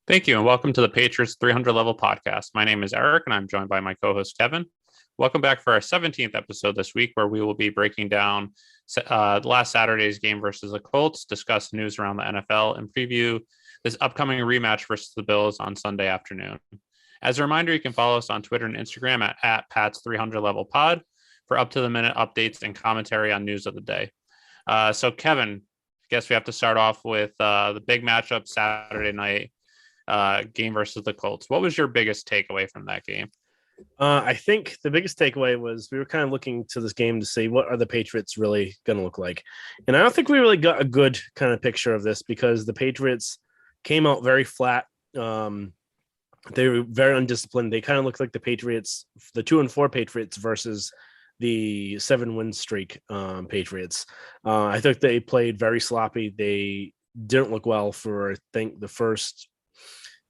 Thank you, and welcome to the Patriots 300 Level Podcast. My name is Eric, and I'm joined by my co host, Kevin. Welcome back for our 17th episode this week, where we will be breaking down last Saturday's game versus the Colts, discuss news around the NFL, and preview this upcoming rematch versus the Bills on Sunday afternoon. As a reminder, you can follow us on Twitter and Instagram at Pats 300 Level Pod for up to the minute updates and commentary on news of the day. So, Kevin, I guess we have to start off with the big matchup Saturday night game versus the Colts. What was your biggest takeaway from that game? I think the biggest takeaway was we were kind of looking to this game to see what are the Patriots really going to look like. And I don't think we really got a good kind of picture of this because the Patriots came out very flat. They were very undisciplined. They kind of looked like the Patriots, the 2-4 Patriots versus the 7-win streak Patriots. I think they played very sloppy. They didn't look well for, I think, the first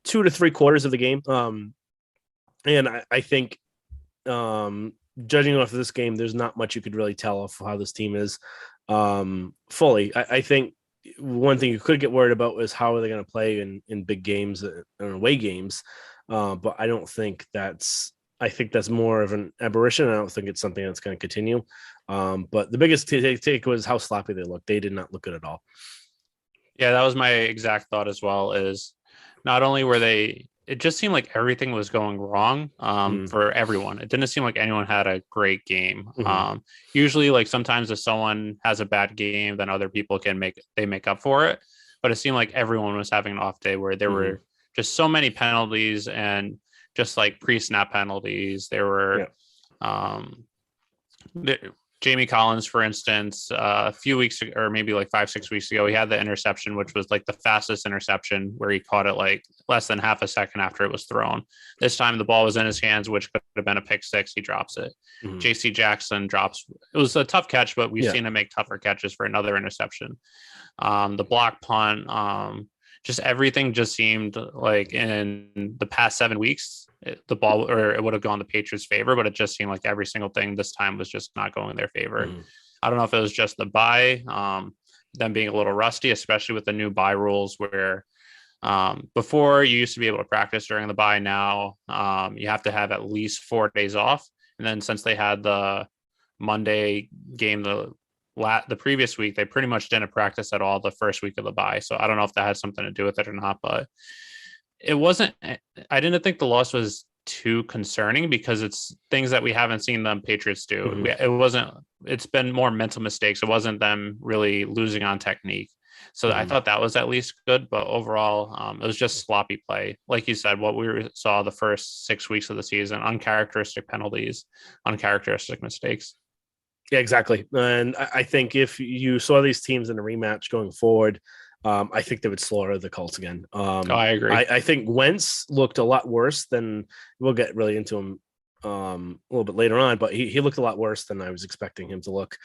2 to 3 quarters of the game. And I think judging off of this game, there's not much you could really tell of how this team is fully. I think one thing you could get worried about is how are they going to play in big games and away games. But I don't think I think that's more of an aberration. I don't think it's something that's going to continue. But the biggest take was how sloppy they looked. They did not look good at all. Yeah, that was my exact thought as well. Is not only were they, it just seemed like everything was going wrong for everyone. It didn't seem like anyone had a great game. Usually, like sometimes if someone has a bad game, then other people make up for it. But it seemed like everyone was having an off day where there were just so many penalties and just like pre-snap penalties. There were Jamie Collins, for instance, a few weeks ago, or maybe like 5-6 weeks ago, he had the interception, which was like the fastest interception where he caught it like less than half a second after it was thrown. This time the ball was in his hands, which could have been a pick six. He drops it. JC Jackson drops. It was a tough catch, but we've seen him make tougher catches for another interception. The block punt, just everything just seemed like in the past 7 weeks, the ball, or it would have gone the Patriots' favor, but it just seemed like every single thing this time was just not going in their favor. I don't know if it was just the bye, them being a little rusty, especially with the new bye rules where before you used to be able to practice during the bye. Now you have to have at least 4 days off. And then since they had the Monday game, the previous week, they pretty much didn't practice at all the first week of the bye. So I don't know if that had something to do with it or not, but it wasn't, I didn't think the loss was too concerning because it's things that we haven't seen the Patriots do. It's been more mental mistakes. It wasn't them really losing on technique. So I thought that was at least good, but overall it was just sloppy play. Like you said, what we saw the first 6 weeks of the season, uncharacteristic penalties, uncharacteristic mistakes. Yeah, exactly. And I think if you saw these teams in a rematch going forward, I think they would slaughter the Colts again. I agree. I think Wentz looked a lot worse than, we'll get really into him a little bit later on, but he looked a lot worse than I was expecting him to look.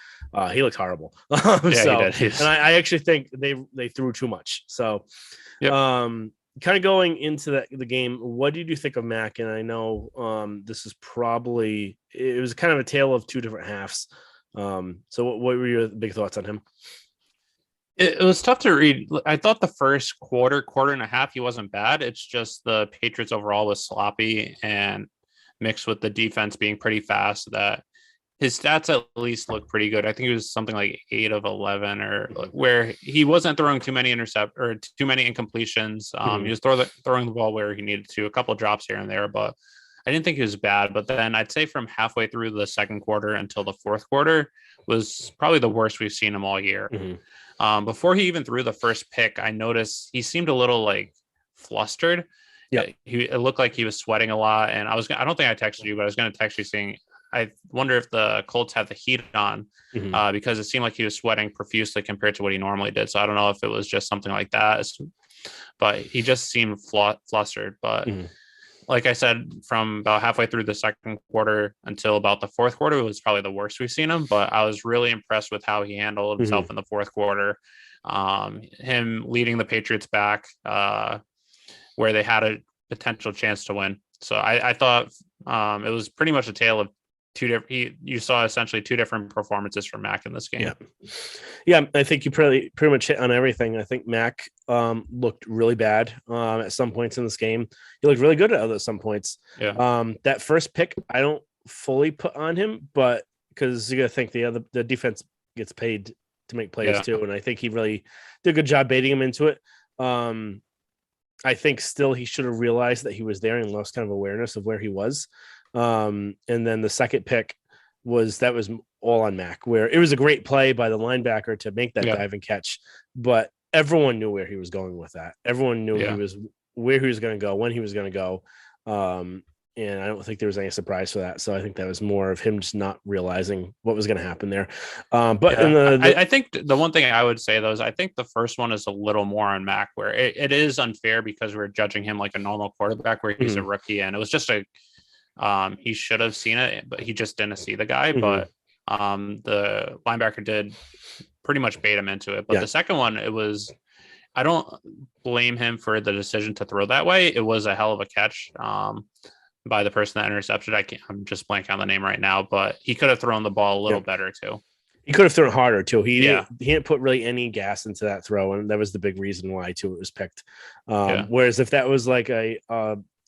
He looked horrible. Yeah, he did. And I actually think they threw too much. So, kind of going into the game, what did you think of Mac? And I know this is probably, it was kind of a tale of two different halves. So what were your big thoughts on him? It was tough to read. I thought the first quarter and a half, he wasn't bad. It's just the Patriots overall was sloppy and mixed with the defense being pretty fast that his stats at least look pretty good. I think it was something like 8 of 11 or where he wasn't throwing too many too many incompletions. He was throwing the ball where he needed to, a couple drops here and there, but I didn't think he was bad. But then I'd say from halfway through the second quarter until the fourth quarter was probably the worst we've seen him all year. Before he even threw the first pick, I noticed he seemed a little like flustered. Yeah, it looked like he was sweating a lot. And I don't think I texted you, but I was going to text you saying, I wonder if the Colts have the heat on because it seemed like he was sweating profusely compared to what he normally did. So I don't know if it was just something like that, but he just seemed flustered. But like I said, from about halfway through the second quarter until about the fourth quarter, it was probably the worst we've seen him. But I was really impressed with how he handled himself in the fourth quarter. Him leading the Patriots back where they had a potential chance to win. So I thought it was pretty much a tale of you saw essentially two different performances from Mac in this game. Yeah. Yeah, I think you pretty much hit on everything. I think Mac looked really bad at some points in this game. He looked really good at some points. Yeah. That first pick, I don't fully put on him, but because you got to think the defense gets paid to make plays too, and I think he really did a good job baiting him into it. I think still he should have realized that he was there and lost kind of awareness of where he was. And then the second pick was all on Mac, where it was a great play by the linebacker to make that dive and catch, but everyone knew where he was going with that. Everyone knew where he was going to go, when he was going to go. And I don't think there was any surprise for that. So I think that was more of him just not realizing what was going to happen there. I think the one thing I would say though is I think the first one is a little more on Mac, where it is unfair because we're judging him like a normal quarterback where he's a rookie, and it was just he should have seen it, but he just didn't see the guy. But the linebacker did pretty much bait him into it. But the second one, I don't blame him for the decision to throw that way. It was a hell of a catch by the person that intercepted. I'm just blanking on the name right now, but he could have thrown the ball a little better too. He could have thrown harder too. He didn't put really any gas into that throw, and that was the big reason why too it was picked. Whereas if that was like a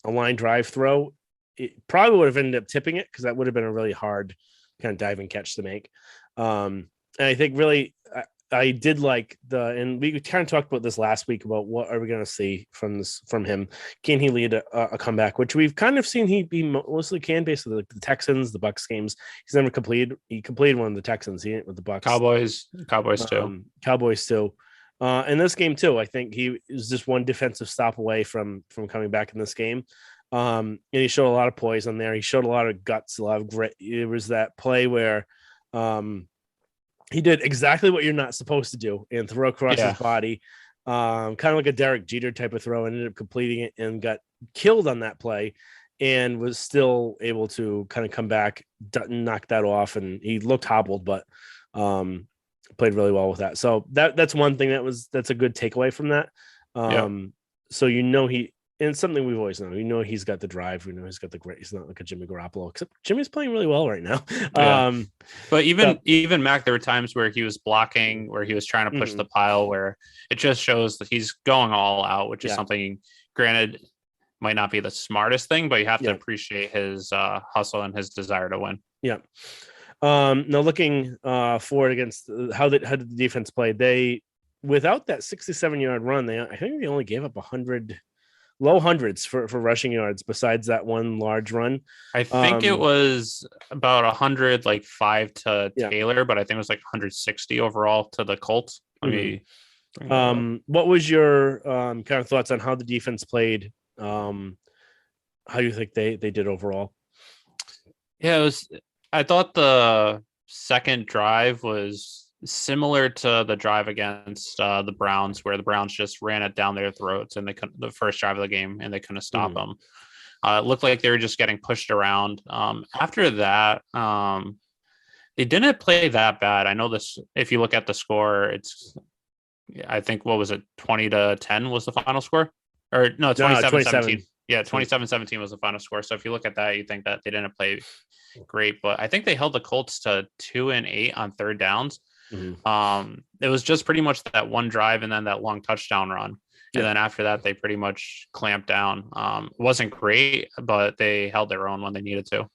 line drive throw, it probably would have ended up tipping it because that would have been a really hard kind of diving catch to make. And I think really I did like and we kind of talked about this last week about what are we going to see from him. Can he lead a comeback, which we've kind of seen he mostly can based on the Texans, the Bucs games. He's never completed. He completed one of the Texans. He didn't with the Bucs. Cowboys too. In this game too, I think he was just one defensive stop away from coming back in this game. And he showed a lot of poise on there. He showed a lot of guts, a lot of grit. It was that play where he did exactly what you're not supposed to do and throw across his body, kind of like a Derek Jeter type of throw, and ended up completing it and got killed on that play and was still able to kind of come back, knock that off. And he looked hobbled, but played really well with that. So that's one thing that's a good takeaway from that. So, and it's something we've always known. He's got the drive. We know he's got the grit. He's not like a Jimmy Garoppolo, except Jimmy's playing really well right now. But even Mac, there were times where he was blocking, where he was trying to push the pile, where it just shows that he's going all out, which is something, granted, might not be the smartest thing, but you have to appreciate his hustle and his desire to win. Yeah. Now looking forward against how did the defense play? They, without that 67-yard run, I think they only gave up 100. Low hundreds for rushing yards besides that one large run. I think it was about 100, like 5 to Taylor, but I think it was like 160 overall to the Colts. What was your kind of thoughts on how the defense played? How do you think they did overall? Yeah, I thought the second drive was similar to the drive against the Browns, where the Browns just ran it down their throats, and the first drive of the game, and they couldn't stop them. It looked like they were just getting pushed around. After that, they didn't play that bad. I know this. If you look at the score, I think, what was it, 20-10 was the final score, or no, 27-17. Yeah, 27-17 was the final score. So if you look at that, you think that they didn't play great, but I think they held the Colts to 2 and 8 on third downs. It was just pretty much that one drive and then that long touchdown run. And then after that, they pretty much clamped down. It wasn't great, but they held their own when they needed to.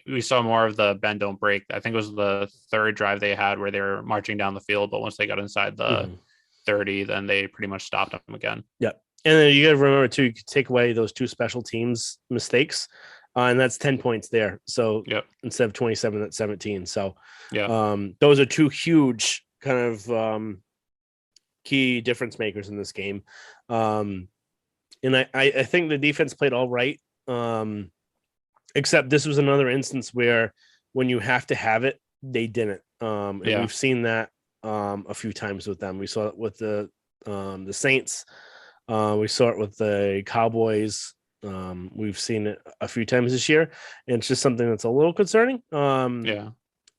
We saw more of the bend, don't break. I think it was the third drive they had where they were marching down the field, but once they got inside the 30, then they pretty much stopped them again. Yeah. And then you got to remember too, you could take away those two special teams mistakes. And that's 10 points there. So instead of 27, that's 17. So those are two huge kind of key difference makers in this game. And I think the defense played all right. Except this was another instance where when you have to have it, they didn't. And we've seen that a few times with them. We saw it with the Saints. We saw it with the Cowboys. We've seen it a few times this year, and it's just something that's a little concerning. And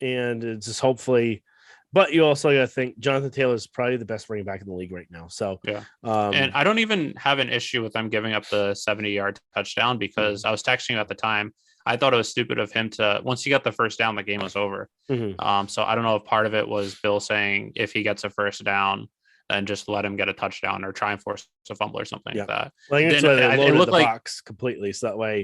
it's just hopefully, but you also got to think Jonathan Taylor is probably the best running back in the league right now. So and I don't even have an issue with them giving up the 70-yard touchdown, because I was texting you at the time. I thought it was stupid of him to, once he got the first down, the game was over. So I don't know if part of it was Bill saying if he gets a first down, then just let him get a touchdown or try and force a fumble or something like that. Well, I think that's why they loaded the box completely. So that way,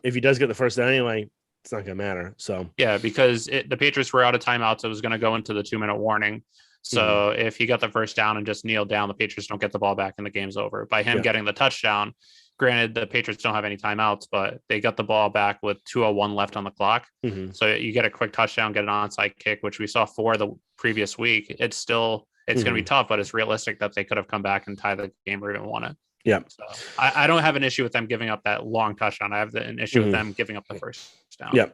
if he does get the first down anyway, it's not going to matter. So yeah, because the Patriots were out of timeouts. It was going to go into the 2-minute warning. So if he got the first down and just kneeled down, the Patriots don't get the ball back and the game's over. By him getting the touchdown, granted, the Patriots don't have any timeouts, but they got the ball back with 2:01 left on the clock. So you get a quick touchdown, get an onside kick, which we saw for the previous week. It's going to be tough, but it's realistic that they could have come back and tied the game or even won it. Yeah. So I don't have an issue with them giving up that long touchdown. I have an issue with them giving up the first down. Yeah.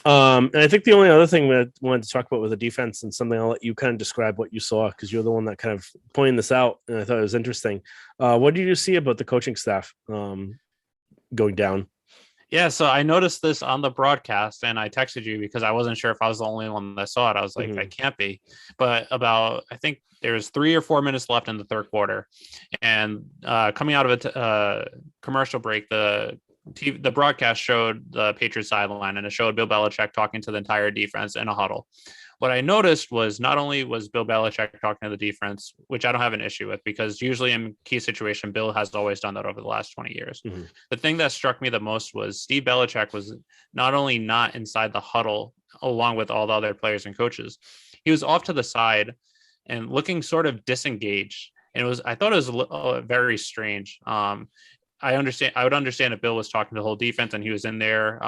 And I think the only other thing that I wanted to talk about with the defense, and something I'll let you kind of describe what you saw, because you're the one that kind of pointed this out, and I thought it was interesting. What did you see about the coaching staff going down? Yeah, so I noticed this on the broadcast, and I texted you because I wasn't sure if I was the only one that saw it. I was like, I can't be. But I think there's 3 or 4 minutes left in the third quarter, and coming out of a commercial break, the broadcast showed the Patriots sideline, and it showed Bill Belichick talking to the entire defense in a huddle. What I noticed was not only was Bill Belichick talking to the defense, which I don't have an issue with, because usually in key situation, Bill has always done that over the last 20 years. The thing that struck me the most was Steve Belichick was not only not inside the huddle along with all the other players and coaches, he was off to the side and looking sort of disengaged. And I thought it was very strange. I would understand if Bill was talking to the whole defense and he was in there,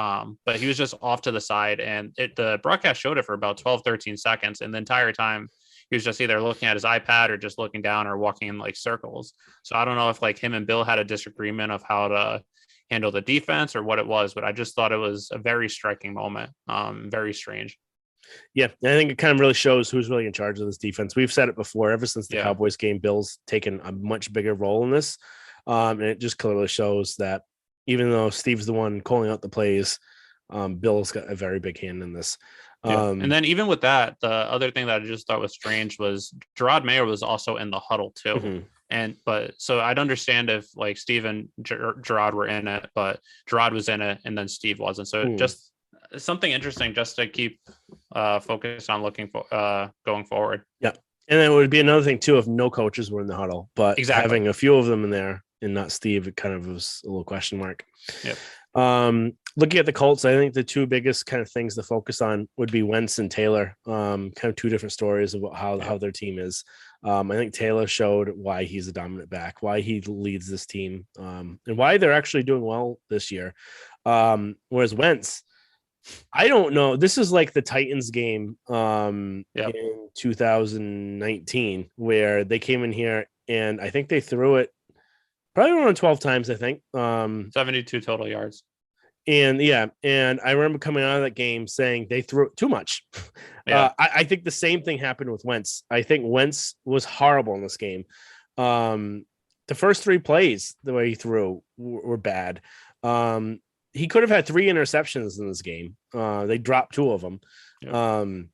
but he was just off to the side, and the broadcast showed it for about 12, 13 seconds. And the entire time he was just either looking at his iPad or just looking down or walking in like circles. So I don't know if like him and Bill had a disagreement of how to handle the defense or what it was, but I just thought it was a very striking moment. Very strange. Yeah, and I think it kind of really shows who's really in charge of this defense. We've said it before, ever since the Cowboys game, Bill's taken a much bigger role in this. And it just clearly shows that even though Steve's the one calling out the plays, Bill's got a very big hand in this. And then even with that, the other thing that I just thought was strange was Gerard Mayer was also in the huddle too. So I'd understand if like Steve and Gerard were in it, but Gerard was in it and then Steve wasn't. So just something interesting just to keep focused on looking for going forward. Yeah. And then it would be another thing too if no coaches were in the huddle, but having a few of them in there and not Steve, it kind of was a little question mark. Yep. Looking at the Colts, I think the two biggest kind of things to focus on would be Wentz and Taylor. Kind of two different stories about how their team is. I think Taylor showed why he's a dominant back, why he leads this team, and why they're actually doing well this year. Whereas Wentz, I don't know. This is like the Titans game in 2019 where they came in here and I think they threw it probably around 12 times, I think. 72 total yards. And I remember coming out of that game saying they threw it too much. I think the same thing happened with Wentz. I think Wentz was horrible in this game. The first 3 plays, the way he threw, were bad. He could have had 3 interceptions in this game. They dropped 2 of them. Yep.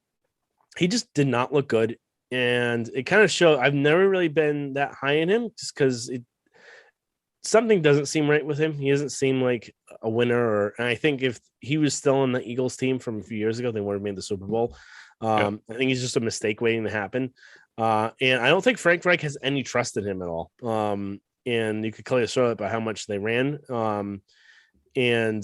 He just did not look good. And it kind of showed. I've never really been that high in him just because something doesn't seem right with him. He doesn't seem like a winner. And I think if he was still on the Eagles team from a few years ago, they would have made the Super Bowl. I think he's just a mistake waiting to happen. And I don't think Frank Reich has any trust in him at all. And you could clearly show it by how much they ran. And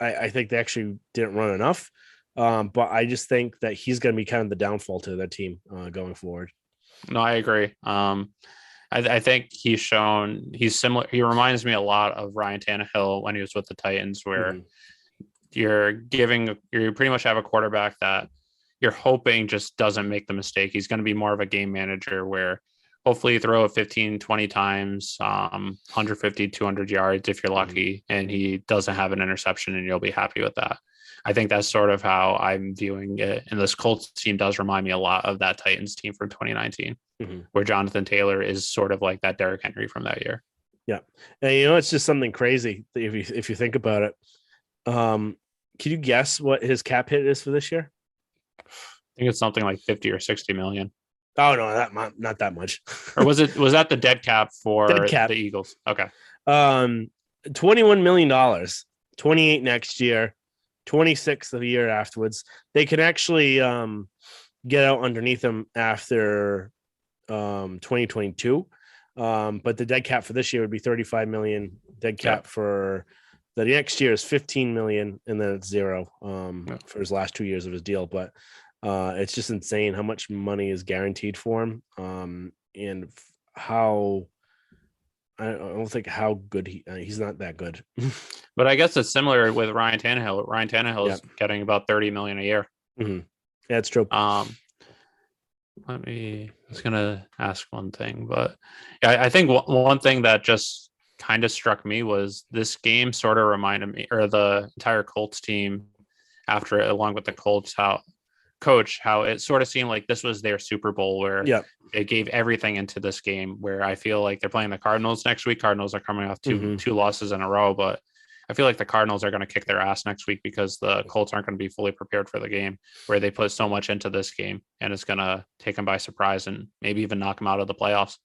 I think they actually didn't run enough. But I just think that he's going to be kind of the downfall to their team going forward. No, I agree. I think he's similar. He reminds me a lot of Ryan Tannehill when he was with the Titans, where you pretty much have a quarterback that you're hoping just doesn't make the mistake. He's going to be more of a game manager where hopefully you throw it 15, 20 times, 150, 200 yards if you're lucky, and he doesn't have an interception, and you'll be happy with that. I think that's sort of how I'm viewing it. And this Colts team does remind me a lot of that Titans team from 2019, where Jonathan Taylor is sort of like that Derrick Henry from that year. Yeah. And it's just something crazy if you think about it. Can you guess what his cap hit is for this year? I think it's something like 50 or 60 million. Oh no, not that much. Or was that the dead cap for the Eagles? Okay. $21 million 28 next year, 26 the year afterwards. They can actually get out underneath them after 2022. But the dead cap for this year would be 35 million. Dead cap for the next year is 15 million, and then it's zero for his last 2 years of his deal. But it's just insane how much money is guaranteed for him, and how I don't think how good he's not that good. But I guess it's similar with Ryan Tannehill. Ryan Tannehill is getting about 30 million a year. Mm-hmm. Yeah, it's true. I was gonna ask one thing, but I think one thing that just kind of struck me was this game sort of reminded me, or the entire Colts team after it, along with the Colts, how it sort of seemed like this was their Super Bowl where they gave everything into this game, where I feel like they're playing the Cardinals next week. Cardinals are coming off two losses in a row, but I feel like the Cardinals are going to kick their ass next week because the Colts aren't going to be fully prepared for the game, where they put so much into this game, and it's going to take them by surprise and maybe even knock them out of the playoffs.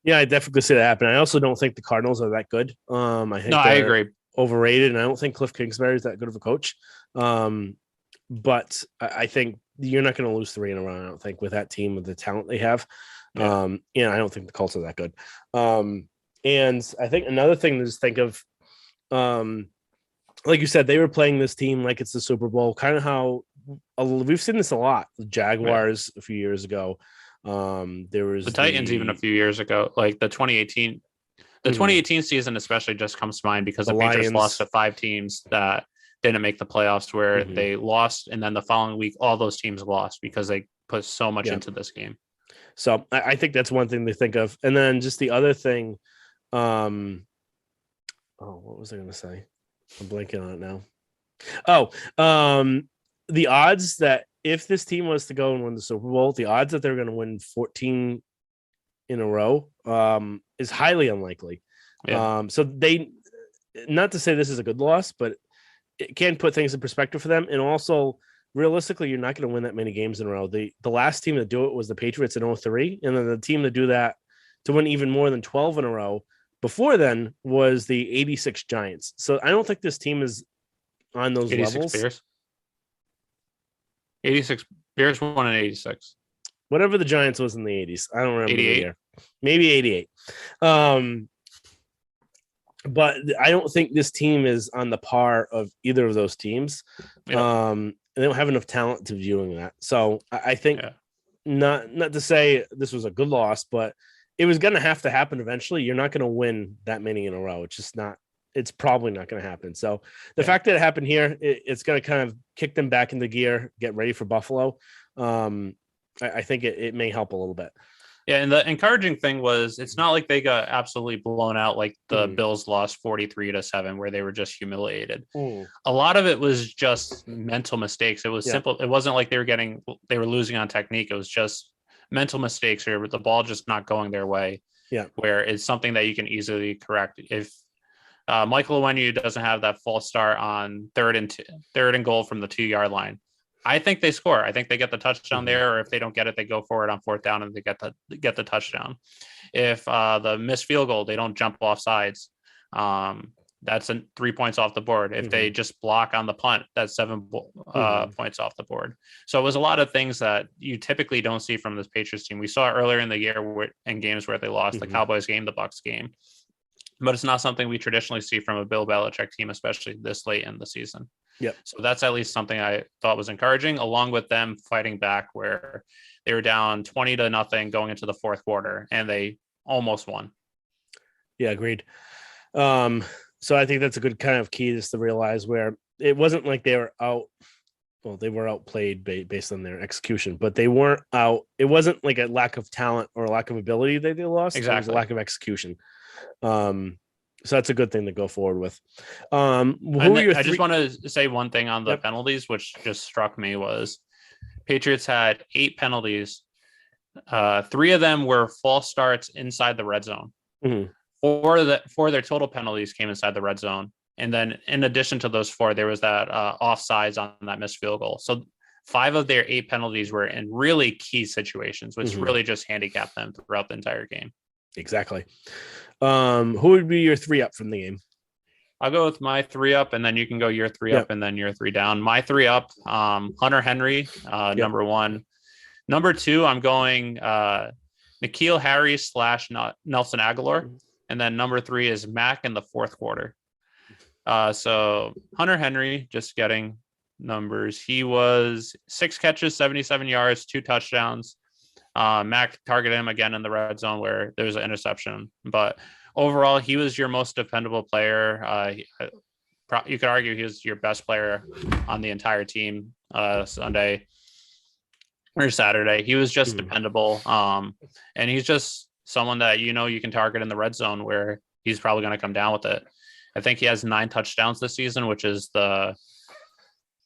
Yeah, I definitely see that happen. I also don't think the Cardinals are that good. I think I agree. Overrated, and I don't think Cliff Kingsbury is that good of a coach. But I think you're not going to lose 3 in a row. I don't think with that team, with the talent they have. I don't think the Colts are that good. And I think another thing to just think of, like you said, they were playing this team like it's the Super Bowl, kind of how we've seen this a lot. The Jaguars a few years ago. There was the Titans even a few years ago, like the 2018. The 2018 season especially just comes to mind because the Patriots lost to 5 teams that didn't make the playoffs, where they lost, and then the following week all those teams lost because they put so much into this game. So I think that's one thing to think of. And then just the other thing, what was I going to say? I'm blanking on it now. The odds that if this team was to go and win the Super Bowl, the odds that they're going to win 14 in a row is highly unlikely. So they, not to say this is a good loss, but it can put things in perspective for them. And also, realistically, you're not going to win that many games in a row. The last team to do it was the Patriots in 2003, and then the team to do that, to win even more than 12 in a row before then, was the 86 Giants. So I don't think this team is on those 86 levels. Bears. 86 Bears won in 86. Whatever the Giants was in the 80s. I don't remember 88. the year. Maybe 88. But I don't think this team is on the par of either of those teams. They don't have enough talent to be doing that. So I think not to say this was a good loss, but it was going to have to happen eventually. You're not going to win that many in a row. It's just not. It's probably not going to happen. So the fact that it happened here, it's going to kind of kick them back into gear, get ready for Buffalo. I think it may help a little bit. Yeah, and the encouraging thing was it's not like they got absolutely blown out like the Bills lost 43-7, where they were just humiliated. A lot of it was just mental mistakes. It was simple. It wasn't like they were losing on technique. It was just mental mistakes, or the ball just not going their way. Yeah, where it's something that you can easily correct. If Michael Onwenu doesn't have that false start on third and goal from the 2-yard line, I think they score. I think they get the touchdown there, or if they don't get it, they go for it on 4th down and they get the touchdown. If the missed field goal, they don't jump off sides. That's 3 points off the board. If they just block on the punt, that's 7 points off the board. So it was a lot of things that you typically don't see from this Patriots team. We saw earlier in the year in games where they lost, the Cowboys game, the Bucs game, but it's not something we traditionally see from a Bill Belichick team, especially this late in the season. Yep. So that's at least something I thought was encouraging, along with them fighting back where they were down 20-0 going into the 4th quarter, and they almost won. Yeah, agreed. So I think that's a good kind of key just to realize where it wasn't like they were out. Well, they were outplayed based on their execution, but they weren't out. It wasn't like a lack of talent or a lack of ability that they lost. Exactly. It was a lack of execution. So that's a good thing to go forward with. I just want to say one thing on the penalties, which just struck me, was Patriots had 8 penalties. 3 of them were false starts inside the red zone. 4 of their total penalties came inside the red zone. And then in addition to those 4, there was that offsides on that missed field goal. So 5 of their 8 penalties were in really key situations, which really just handicapped them throughout the entire game. Exactly. Who would be your 3 up from the game? I'll go with my three up, and then you can go your three Yep. up, and then your three down. My three up, Hunter Henry, Yep. number one. Number two, I'm going N'Keal Harry / Nelson Aguilar, and then number three is Mac in the fourth quarter. So Hunter Henry, just getting numbers. He was 6 catches, 77 yards, 2 touchdowns. Mac targeted him again in the red zone where there was an interception, but overall, he was your most dependable player. You could argue he was your best player on the entire team Sunday or Saturday. He was just dependable. And he's just someone that you can target in the red zone where he's probably going to come down with it. I think he has 9 touchdowns this season, which is the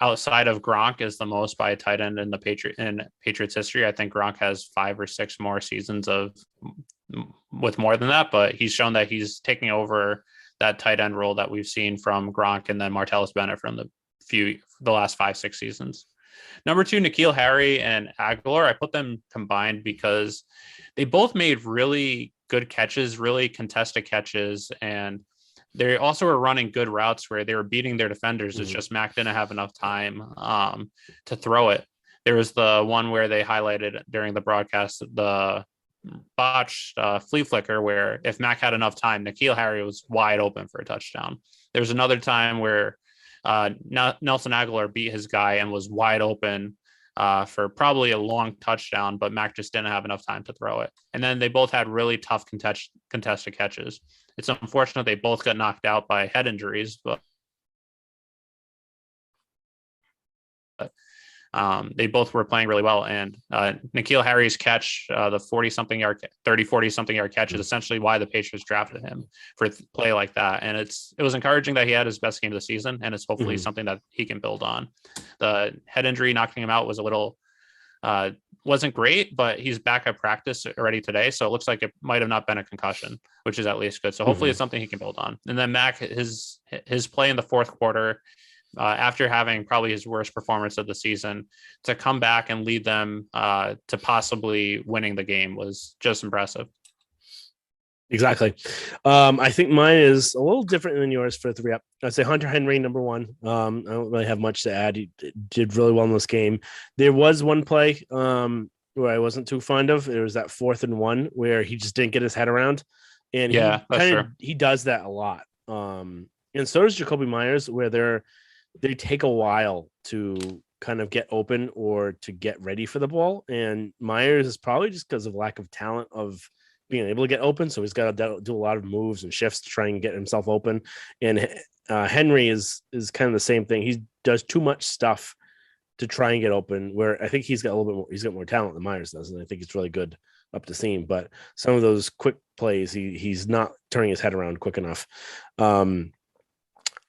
outside of Gronk is the most by a tight end in Patriots history. I think Gronk has 5 or 6 more seasons with more than that, but he's shown that he's taking over that tight end role that we've seen from Gronk and then Martellus Bennett from the last 5-6 seasons. Number 2, N'Keal Harry and Aguilar. I put them combined because they both made really good catches, really contested catches, and they also were running good routes where they were beating their defenders. It's just Mac didn't have enough time to throw it. There was the one where they highlighted during the broadcast, the botched flea flicker, where if Mac had enough time, N'Keal Harry was wide open for a touchdown. There's another time where Nelson Aguilar beat his guy and was wide open for probably a long touchdown, but Mac just didn't have enough time to throw it. And then they both had really tough contested catches. It's unfortunate they both got knocked out by head injuries, but they both were playing really well. And N'Keal Harry's catch, the 40-something yard catch is essentially why the Patriots drafted him for play like that. And it was encouraging that he had his best game of the season, and it's hopefully something that he can build on. The head injury knocking him out was a little wasn't great, but he's back at practice already today. So it looks like it might have not been a concussion, which is at least good. So hopefully it's something he can build on. And then Mac, his play in the fourth quarter, after having probably his worst performance of the season, to come back and lead them to possibly winning the game was just impressive. Exactly. I think mine is a little different than yours for 3 up. I'd say Hunter Henry, number one. I don't really have much to add. He did really well in this game. There was one play where I wasn't too fond of. It was that 4th and 1 where he just didn't get his head around. And he does that a lot. And so does Jacoby Myers, where they take a while to kind of get open or to get ready for the ball. And Myers is probably just because of lack of talent of being able to get open. So he's got to do a lot of moves and shifts to try and get himself open. And Henry is kind of the same thing. He does too much stuff to try and get open, where I think he's got a little bit more, he's got more talent than Myers does. And I think it's really good up the seam, but some of those quick plays, he's not turning his head around quick enough.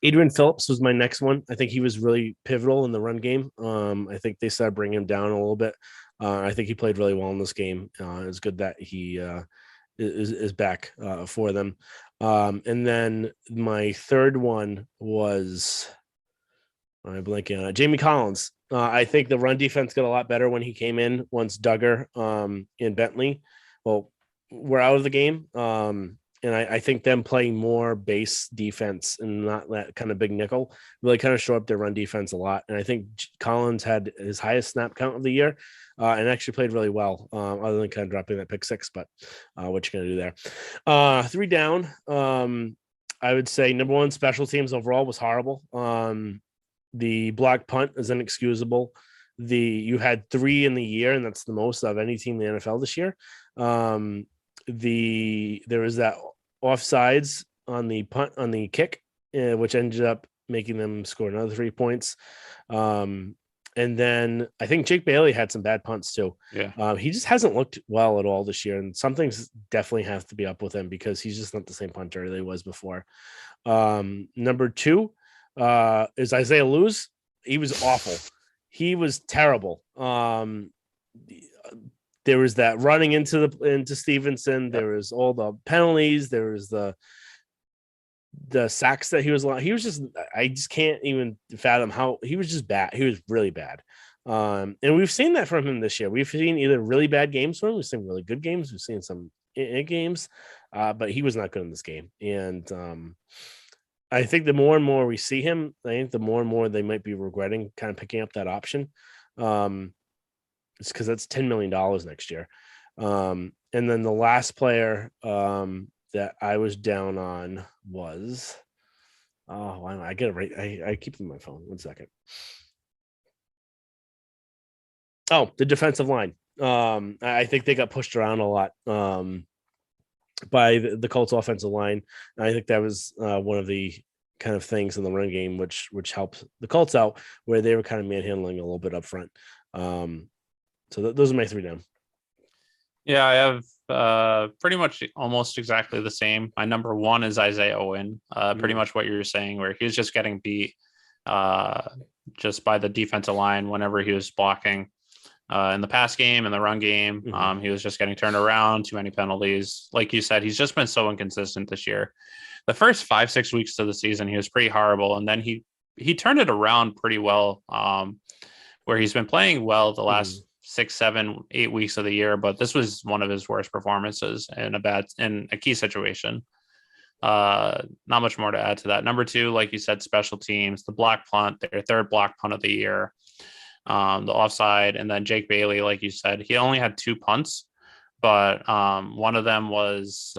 Adrian Phillips was my next one. I think he was really pivotal in the run game. I think they started bringing him down a little bit. I think he played really well in this game. It's good that he is back for them. And then my third one was, I'm blanking on it, Jamie Collins. I think the run defense got a lot better when he came in once Duggar and Bentley were out of the game. And I think them playing more base defense and not that kind of big nickel really kind of show up their run defense a lot. And I think Collins had his highest snap count of the year and actually played really well, other than kind of dropping that pick 6. But what you going to do there? 3 down. I would say number 1, special teams overall was horrible. The block punt is inexcusable. You had 3 in the year, and that's the most of any team in the NFL this year. There was that offsides on the punt on the kick, which ended up making them score another 3 points. And then I think Jake Bailey had some bad punts too. Yeah. He just hasn't looked well at all this year, and some things definitely have to be up with him because he's just not the same punter that he was before. Number 2 is Isaiah Lewis. He was awful. He was terrible. There was that running into Stevenson. There was all the penalties. There was the sacks that he was just, I just can't even fathom how he was just bad. He was really bad. And we've seen that from him this year. We've seen either really bad games from him. We've seen really good games. We've seen some games, but he was not good in this game. And I think the more and more we see him, I think the more and more they might be regretting kind of picking up that option. Um, it's because that's $10 million next year. And then the last player that I was down on was I get it right. I keep them on my phone. 1 second. Oh, the defensive line. I think they got pushed around a lot by the Colts offensive line. I think that was one of the kind of things in the run game which helped the Colts out, where they were kind of manhandling a little bit up front. So those are my three down. Yeah, I have pretty much almost exactly the same. My number one is Isaiah Owen. Pretty much what you were saying, where he was just getting beat just by the defensive line whenever he was blocking. In the pass game and the run game, he was just getting turned around, too many penalties. Like you said, he's just been so inconsistent this year. The first 5-6 weeks of the season, he was pretty horrible. And then he turned it around pretty well, where he's been playing well the last 6, 7, 8 weeks of the year. But this was one of his worst performances in a key situation. Not much more to add to that. Number two, like you said, special teams, the block punt, their third block punt of the year. The offside, and then Jake Bailey, like you said, he only had 2 punts, but one of them was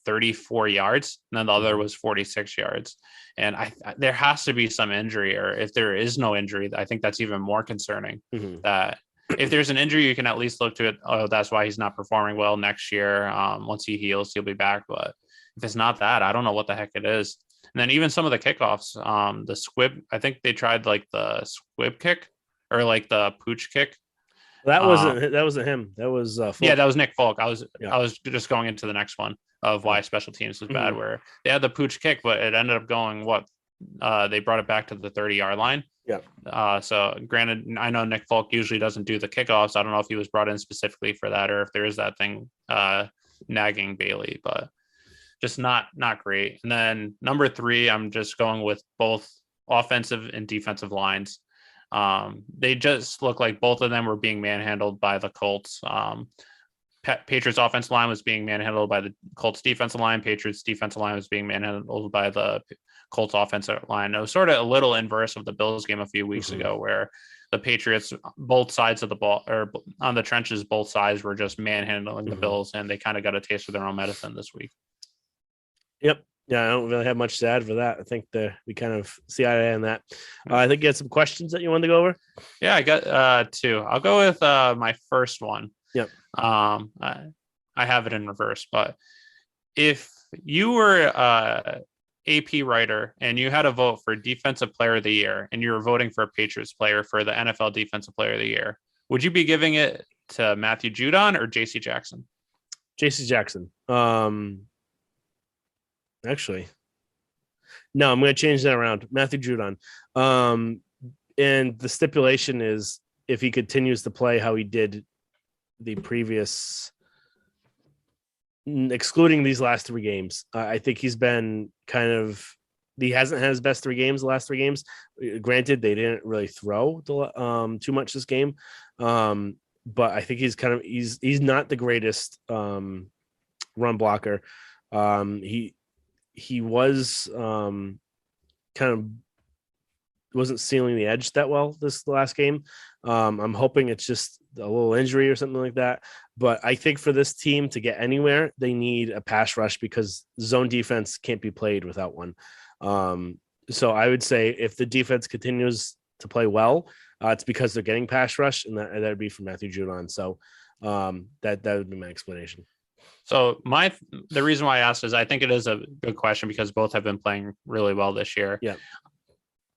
34 yards, and then the other was 46 yards. And there has to be some injury, or if there is no injury, I think that's even more concerning. That if there's an injury, you can at least look to it. Oh, that's why he's not performing well next year. Once he heals, he'll be back. But if it's not that, I don't know what the heck it is. And then even some of the kickoffs, the squib, I think they tried like the squib kick, or like the pooch kick. That wasn't him. That was Folk. Yeah, that was Nick Folk. I was just going into the next one of why special teams was bad, where they had the pooch kick, but it ended up going they brought it back to the 30-yard line. Yeah. So granted, I know Nick Folk usually doesn't do the kickoffs. I don't know if he was brought in specifically for that, or if there is that thing nagging Bailey, but just not great. And then number 3, I'm just going with both offensive and defensive lines. They just look like both of them were being manhandled by the Colts. Patriots offensive line was being manhandled by the Colts defensive line. Patriots defensive line was being manhandled by the Colts offensive line. It was sort of a little inverse of the Bills game a few weeks ago, where the Patriots, both sides of the ball, or on the trenches, both sides were just manhandling the Bills, and they kind of got a taste of their own medicine this week. Yep. Yeah, I don't really have much to add for that. I think we kind of see eye to eye on that. I think you had some questions that you wanted to go over. Yeah, I got 2. I'll go with my first one. Yep. I have it in reverse, but if you were AP writer and you had a vote for Defensive Player of the Year, and you were voting for a Patriots player for the NFL Defensive Player of the Year, would you be giving it to Matthew Judon or JC Jackson? JC Jackson. Actually, no, I'm going to change that around. Matthew Judon. And the stipulation is if he continues to play how he did the previous, excluding these last 3 games, I think he's been he hasn't had his best 3 games, the last 3 games. Granted, they didn't really throw too much this game. But I think he's not the greatest run blocker. He was kind of wasn't sealing the edge that well this last game. I'm hoping it's just a little injury or something like that. But I think for this team to get anywhere, they need a pass rush, because zone defense can't be played without one. So I would say if the defense continues to play well, it's because they're getting pass rush, and that would be for Matthew Judon. So that would be my explanation. So the reason why I asked is I think it is a good question, because both have been playing really well this year. Yeah.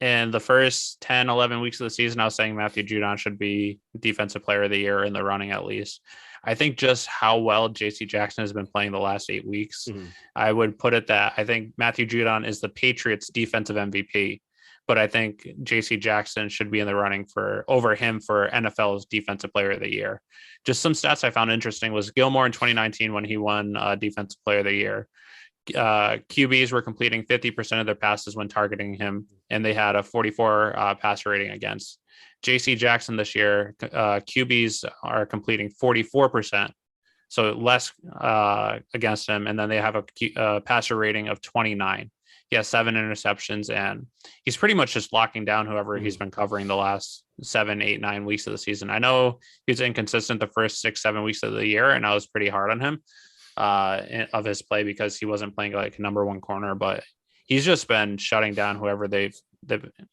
And the first 10, 11 weeks of the season, I was saying Matthew Judon should be Defensive Player of the Year in the running at least. I think just how well JC Jackson has been playing the last 8 weeks, I would put it that I think Matthew Judon is the Patriots defensive MVP, but I think JC Jackson should be in the running over him for NFL's Defensive Player of the Year. Just some stats I found interesting was Gilmore in 2019, when he won Defensive Player of the Year, QBs were completing 50% of their passes when targeting him, and they had a 44 passer rating against. JC Jackson this year, QBs are completing 44%, so less against him, and then they have a passer rating of 29. He has 7 interceptions, and he's pretty much just locking down whoever he's been covering the last 7, 8, 9 weeks of the season. I know he was inconsistent the first 6, 7 weeks of the year, and I was pretty hard on him of his play because he wasn't playing like number one corner, but he's just been shutting down whoever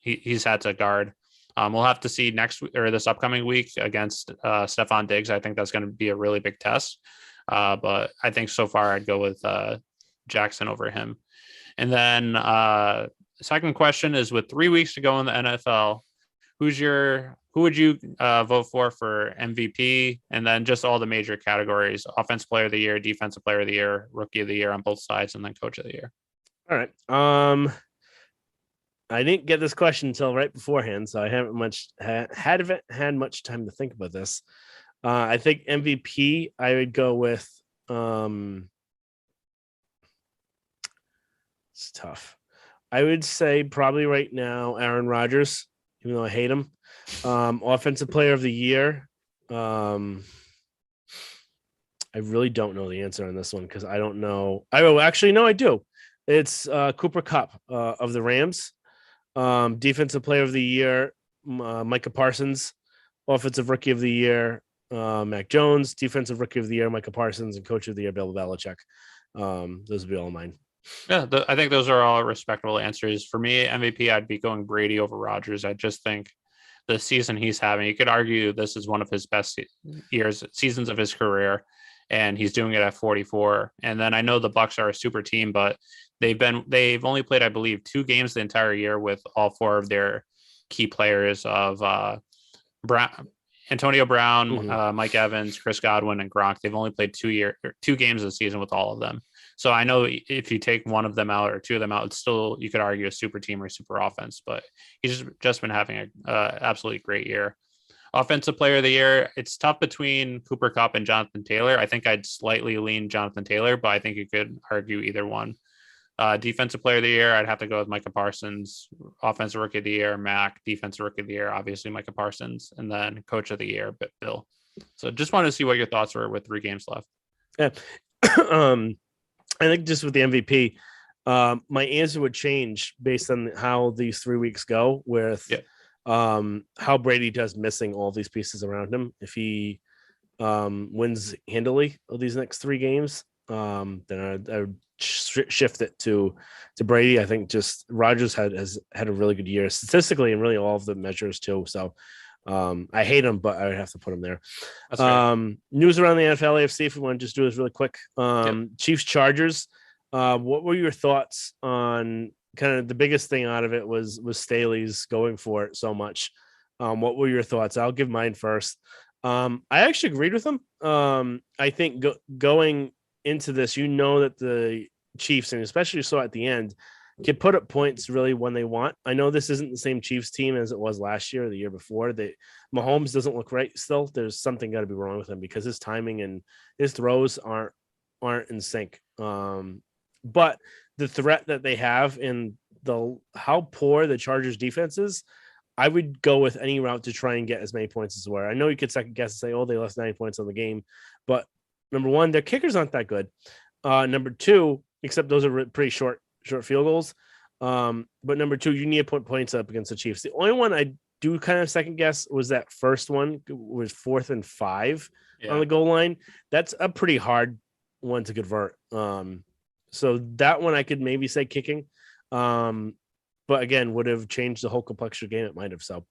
he's had to guard. We'll have to see next or this upcoming week against Stephon Diggs. I think that's going to be a really big test. But I think so far I'd go with Jackson over him. And then second question is, with 3 weeks to go in the NFL, who would you vote for MVP? And then just all the major categories: offensive player of the year, defensive player of the year, rookie of the year on both sides, and then coach of the year. All right. I didn't get this question until right beforehand, so I haven't had much time to think about this. I think MVP, I would go with. It's tough. I would say probably right now Aaron Rodgers, even though I hate him. Offensive player of the year. I really don't know the answer on this one because I don't know. Actually, no, I do. It's Cooper Kupp of the Rams. Defensive player of the year, Micah Parsons. Offensive rookie of the year, Mac Jones. Defensive rookie of the year, Micah Parsons. And coach of the year, Bill Belichick. Those would be all mine. Yeah, I think those are all respectable answers. For me, MVP, I'd be going Brady over Rodgers. I just think the season he's having, you could argue this is one of his best seasons of his career, and he's doing it at 44. And then I know the Bucs are a super team, but they've only played, I believe, 2 games the entire year with all 4 of their key players of Antonio Brown, Mike Evans, Chris Godwin, and Gronk. They've only played 2 games of the season with all of them. So I know if you take one of them out or 2 of them out, it's still, you could argue, a super team or super offense, but he's just been having an absolutely great year. Offensive player of the year, it's tough between Cooper Kupp and Jonathan Taylor. I think I'd slightly lean Jonathan Taylor, but I think you could argue either one. Defensive player of the year, I'd have to go with Micah Parsons. Offensive rookie of the year, Mac. Defensive rookie of the year, obviously Micah Parsons. And then coach of the year, Bill. So just wanted to see what your thoughts were with 3 games left. Yeah. I think just with the MVP, my answer would change based on how these 3 weeks go with how Brady does missing all these pieces around him. If he wins handily of these next 3 games, then I would shift it to Brady. I think just Rodgers has had a really good year statistically and really all of the measures too. So I hate him, but I would have to put him there. News around the NFL AFC, if we want to just do this really quick. Chiefs Chargers. What were your thoughts on kind of the biggest thing out of it was Staley's going for it so much? What were your thoughts? I'll give mine first. I actually agreed with him. I think going into this, that the Chiefs, and especially so at the end, can put up points really when they want. I know this isn't the same Chiefs team as it was last year or the year before. Mahomes doesn't look right still. There's something got to be wrong with him because his timing and his throws aren't in sync. But the threat that they have and how poor the Chargers defense is, I would go with any route to try and get as many points as were. I know you could second guess and say, oh, they lost 90 points on the game, but number one, their kickers aren't that good. Number two, except those are pretty short field goals. But number two, you need to put points up against the Chiefs. The only one I do kind of second guess was that first one was 4th and 5 on the goal line. That's a pretty hard one to convert. So that one I could maybe say kicking. But again, would have changed the whole complexion of the game. It might have. So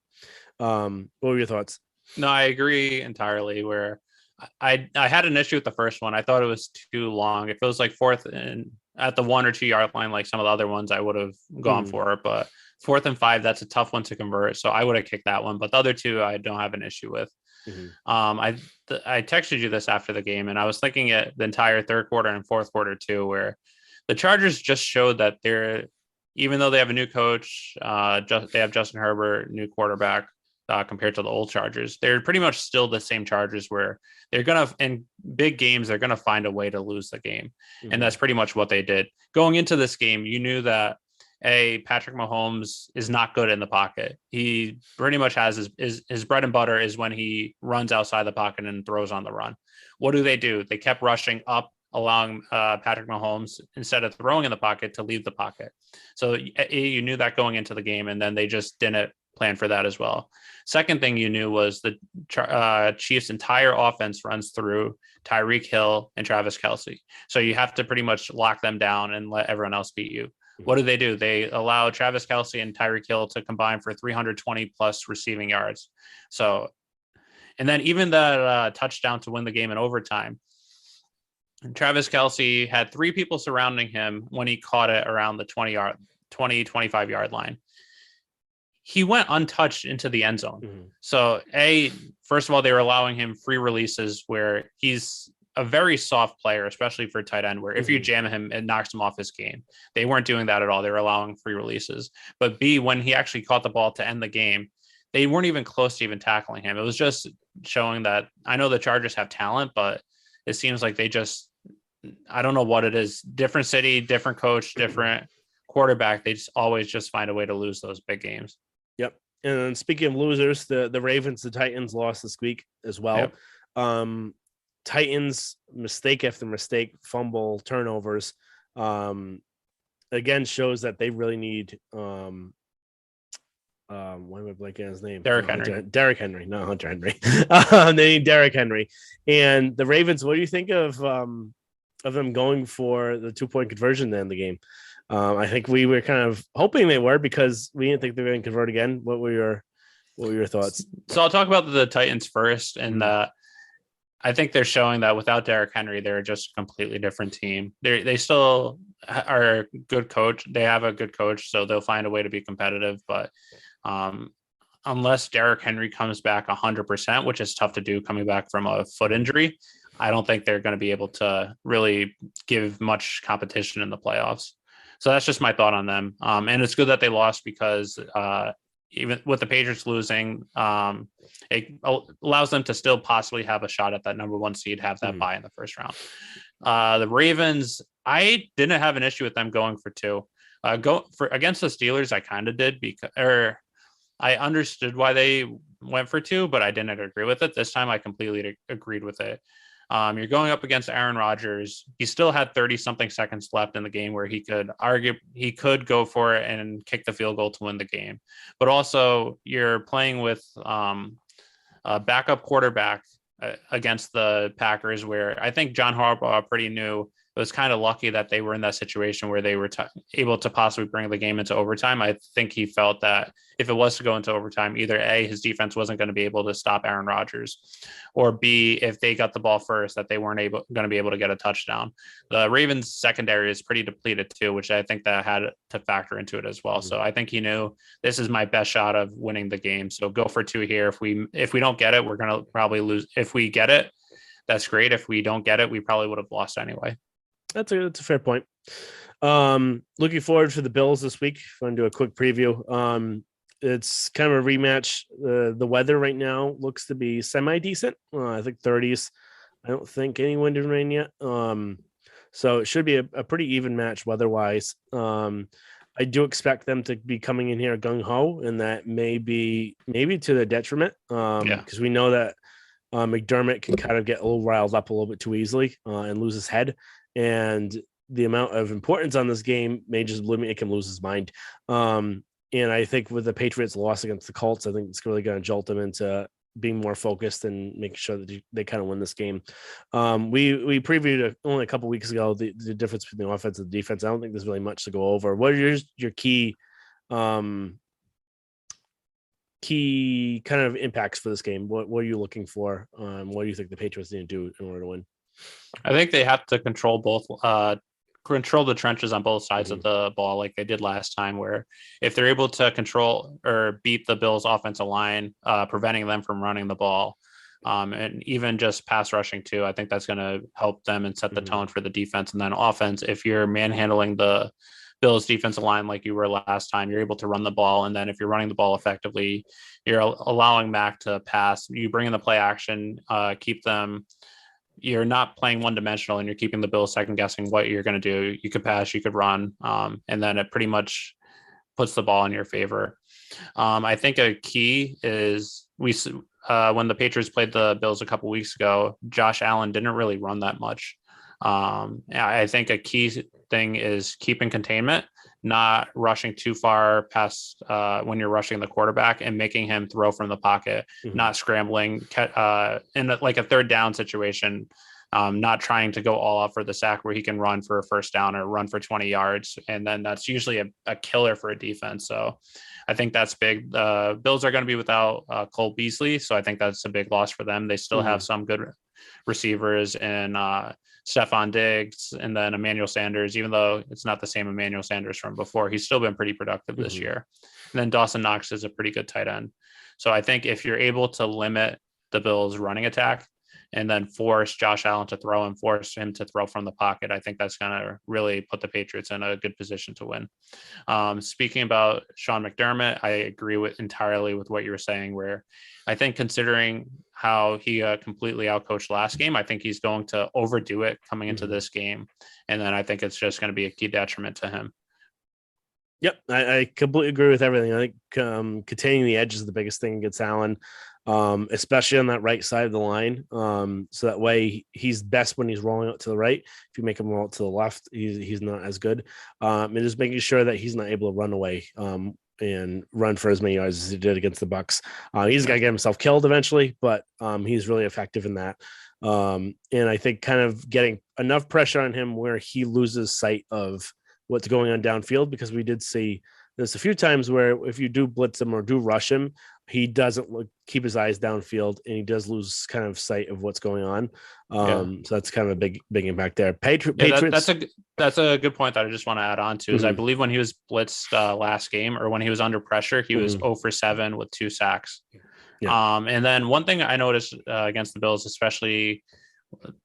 what were your thoughts? No, I agree entirely. Where I had an issue with the first one. I thought it was too long. If it was like 4th and at the 1 or 2 yard line, like some of the other ones, I would have gone for it. But 4th and 5, that's a tough one to convert. So I would have kicked that one. But the other 2, I don't have an issue with. I texted you this after the game, and I was thinking it the entire 3rd quarter and 4th quarter too, where the Chargers just showed that even though they have a new coach, they have Justin Herbert, new quarterback, compared to the old Chargers, they're pretty much still the same Chargers where they're going to, in big games, they're going to find a way to lose the game. And that's pretty much what they did. Going into this game, you knew that Patrick Mahomes is not good in the pocket. He pretty much has his bread and butter is when he runs outside the pocket and throws on the run. What do? They kept rushing up allowing Patrick Mahomes, instead of throwing in the pocket, to leave the pocket. So you knew that going into the game, and then they just didn't plan for that as well. Second thing you knew was the Chiefs' entire offense runs through Tyreek Hill and Travis Kelce. So you have to pretty much lock them down and let everyone else beat you. What do? They allow Travis Kelce and Tyreek Hill to combine for 320 plus receiving yards. So, and then even that touchdown to win the game in overtime, Travis Kelce had 3 people surrounding him when he caught it around the 25 yard line. He went untouched into the end zone. Mm-hmm. So first of all, they were allowing him free releases where he's a very soft player, especially for a tight end, where if you jam him, it knocks him off his game. They weren't doing that at all. They were allowing free releases. But B, when he actually caught the ball to end the game, they weren't even close to even tackling him. It was just showing that I know the Chargers have talent, but it seems like they just, I don't know what it is. Different city, different coach, different quarterback. They just always just find a way to lose those big games. Yep. And speaking of losers, the Ravens, the Titans lost this week as well. Yep. Titans mistake after mistake, fumble, turnovers. Again, shows that they really need why am I blanking on his name? Derrick Henry, not Hunter Henry. They need Derrick Henry. And the Ravens, what do you think of them going for the 2-point conversion to end the game? I think we were kind of hoping they were because we didn't think they were going to convert again. What were your thoughts? So I'll talk about the Titans first. And I think they're showing that without Derrick Henry, they're just a completely different team. They still are a good coach. They have a good coach, so they'll find a way to be competitive. But unless Derrick Henry comes back 100%, which is tough to do coming back from a foot injury, I don't think they're going to be able to really give much competition in the playoffs. So that's just my thought on them. And it's good that they lost because even with the Patriots losing, it allows them to still possibly have a shot at that number 1 seed, have that bye in the first round. The Ravens, I didn't have an issue with them going for 2. Against the Steelers, I kind of did I understood why they went for 2, but I didn't agree with it. This time I completely agreed with it. You're going up against Aaron Rodgers. He still had 30-something seconds left in the game where he could go for it and kick the field goal to win the game. But also, you're playing with a backup quarterback against the Packers, where I think John Harbaugh pretty knew it was kind of lucky that they were in that situation where they were able to possibly bring the game into overtime. I think he felt that if it was to go into overtime, either A, his defense wasn't going to be able to stop Aaron Rodgers, or B, if they got the ball first, that they weren't going to be able to get a touchdown. The Ravens secondary is pretty depleted too, which I think that had to factor into it as well. Mm-hmm. So I think he knew this is my best shot of winning the game. So go for 2 here. If we don't get it, we're going to probably lose. If we get it, that's great. If we don't get it, we probably would have lost anyway. That's a fair point. Looking forward to the Bills this week. I'm going to do a quick preview. It's kind of a rematch. The weather right now looks to be semi-decent. I think 30s. I don't think any wind and rain yet. So it should be a pretty even match weather-wise. I do expect them to be coming in here gung-ho, and that may be maybe to their detriment. Because we know that McDermott can kind of get a little riled up a little bit too easily and lose his head. And the amount of importance on this game may just make him lose his mind. And I think with the Patriots loss against the Colts, I think it's really going to jolt them into being more focused and making sure that they kind of win this game. We previewed only a couple weeks ago the difference between the offense and the defense. I don't think there's really much to go over. What are your key kind of impacts for this game? What are you looking for? What do you think the Patriots need to do in order to win? I think they have to control the trenches on both sides of the ball like they did last time, where if they're able to control or beat the Bills offensive line, preventing them from running the ball, and even just pass rushing too, I think that's going to help them and set the tone for the defense. And then offense, if you're manhandling the Bills defensive line like you were last time, you're able to run the ball. And then if you're running the ball effectively, you're allowing Mac to pass. You bring in the play action, keep them. You're not playing one dimensional and you're keeping the Bills second guessing what you're going to do. You could pass, you could run. And then it pretty much puts the ball in your favor. I think a key is when the Patriots played the Bills a couple weeks ago, Josh Allen didn't really run that much. Yeah, I think a key thing is keeping containment, not rushing too far past when you're rushing the quarterback and making him throw from the pocket, not scrambling in like a third down situation. Not trying to go all out for the sack where he can run for a first down or run for 20 yards. And then that's usually a killer for a defense. So I think that's big. The Bills are going to be without Cole Beasley. So I think that's a big loss for them. They still have some good receivers and Stephon Diggs and then Emmanuel Sanders, even though it's not the same Emmanuel Sanders from before, he's still been pretty productive this year. And then Dawson Knox is a pretty good tight end. So I think if you're able to limit the Bills running attack, and then force Josh Allen to throw and force him to throw from the pocket, I think that's going to really put the Patriots in a good position to win. Speaking about Sean McDermott, I agree entirely with what you were saying, where I think considering how he completely outcoached last game, I think he's going to overdo it coming into this game. And then I think it's just going to be a key detriment to him. Yep, I completely agree with everything. I think containing the edge is the biggest thing against Allen, especially on that right side of the line. So that way he's best when he's rolling out to the right. If you make him roll out to the left, he's not as good. And just making sure that he's not able to run away and run for as many yards as he did against the Bucs. He's got to get himself killed eventually, but he's really effective in that. And I think kind of getting enough pressure on him where he loses sight of what's going on downfield, because we did see there's a few times where if you do blitz him or do rush him, he doesn't keep his eyes downfield and he does lose kind of sight of what's going on. So that's kind of a big impact there. Patriots. That's a good point that I just want to add on to is I believe when he was blitzed last game or when he was under pressure, he was 0 for 7 with 2 sacks. And then one thing I noticed against the Bills, especially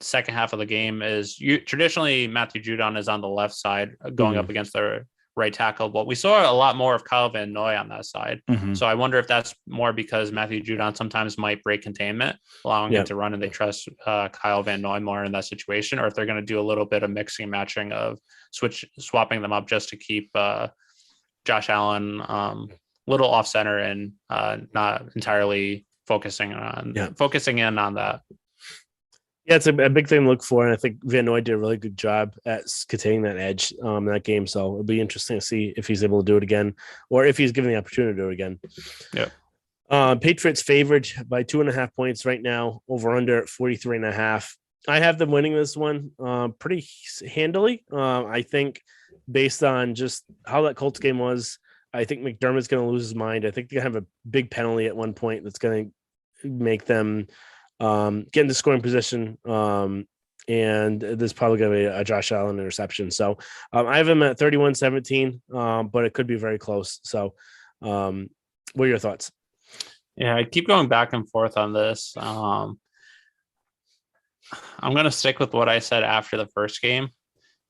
second half of the game, is traditionally Matthew Judon is on the left side going up against the right tackle, but we saw a lot more of Kyle Van Noy on that side. So I wonder if that's more because Matthew Judon sometimes might break containment, allowing him to run, and they trust Kyle Van Noy more in that situation, or if they're going to do a little bit of mixing and matching of swapping them up just to keep Josh Allen little off center and not entirely focusing in on that. Yeah, it's a big thing to look for, and I think Van Noy did a really good job at containing that edge in that game. So it'll be interesting to see if he's able to do it again, or if he's given the opportunity to do it again. Yeah. Patriots favored by 2.5 points right now, over under 43.5. I have them winning this one pretty handily. I think based on just how that Colts game was, I think McDermott's going to lose his mind. I think they're going to have a big penalty at one point that's going to make them get into scoring position. And there's probably going to be a Josh Allen interception. So I have him at 31-17, but it could be very close. So what are your thoughts? Yeah, I keep going back and forth on this. I'm going to stick with what I said after the first game,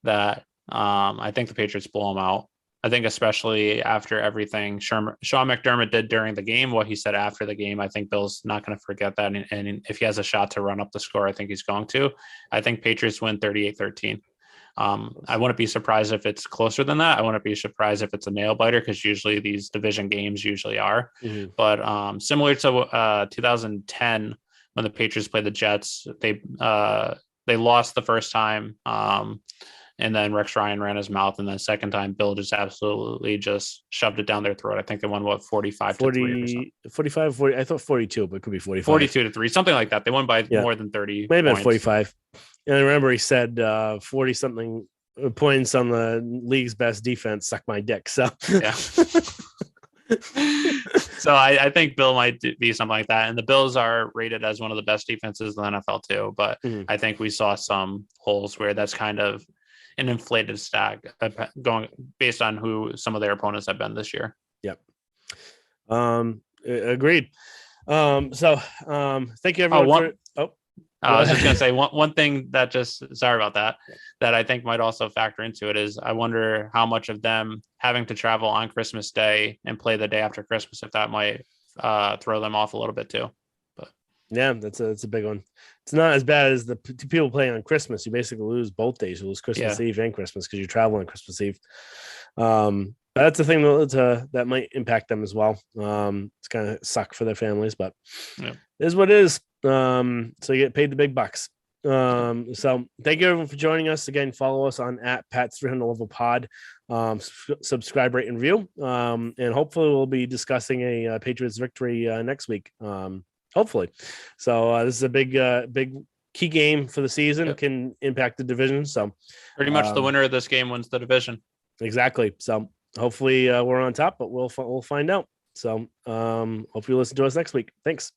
that I think the Patriots blow them out. I think especially after everything Sean McDermott did during the game, what he said after the game, I think Bill's not going to forget that. And if he has a shot to run up the score, I think he's going to. I think Patriots win 38-13. I wouldn't be surprised if it's closer than that. I wouldn't be surprised if it's a nail biter, because usually these division games usually are. But similar to 2010, when the Patriots played the Jets, they lost the first time. And then Rex Ryan ran his mouth. And then second time, Bill just absolutely just shoved it down their throat. I think they won, 45-3 45, 40. I thought 42, but it could be 45. 42-3, something like that. They won by more than 30 Maybe points. 45. And I remember he said 40-something points on the league's best defense, suck my dick. So, yeah. So I think Bill might be something like that. And the Bills are rated as one of the best defenses in the NFL too. But I think we saw some holes where that's kind of an inflated stack going based on who some of their opponents have been this year. Yep. Agreed. Thank you everyone. I was just going to say one thing that sorry about that I think might also factor into it is I wonder how much of them having to travel on Christmas Day and play the day after Christmas, if that might throw them off a little bit too. But yeah, that's a big one. It's not as bad as the people playing on Christmas. You basically lose both days. You lose Christmas Eve and Christmas because you travel on Christmas Eve. That's the thing that might impact them as well. It's kind of suck for their families, but it is what it is. So you get paid the big bucks. So thank you everyone for joining us again. Follow us on at Pat's 300 Level Pod. Subscribe, rate, and review. And hopefully we'll be discussing a Patriots victory next week. Hopefully. So this is a big key game for the season. Yep. Can impact the division. So pretty much the winner of this game wins the division. Exactly. So hopefully we're on top, but we'll find out. So hope you listen to us next week. Thanks.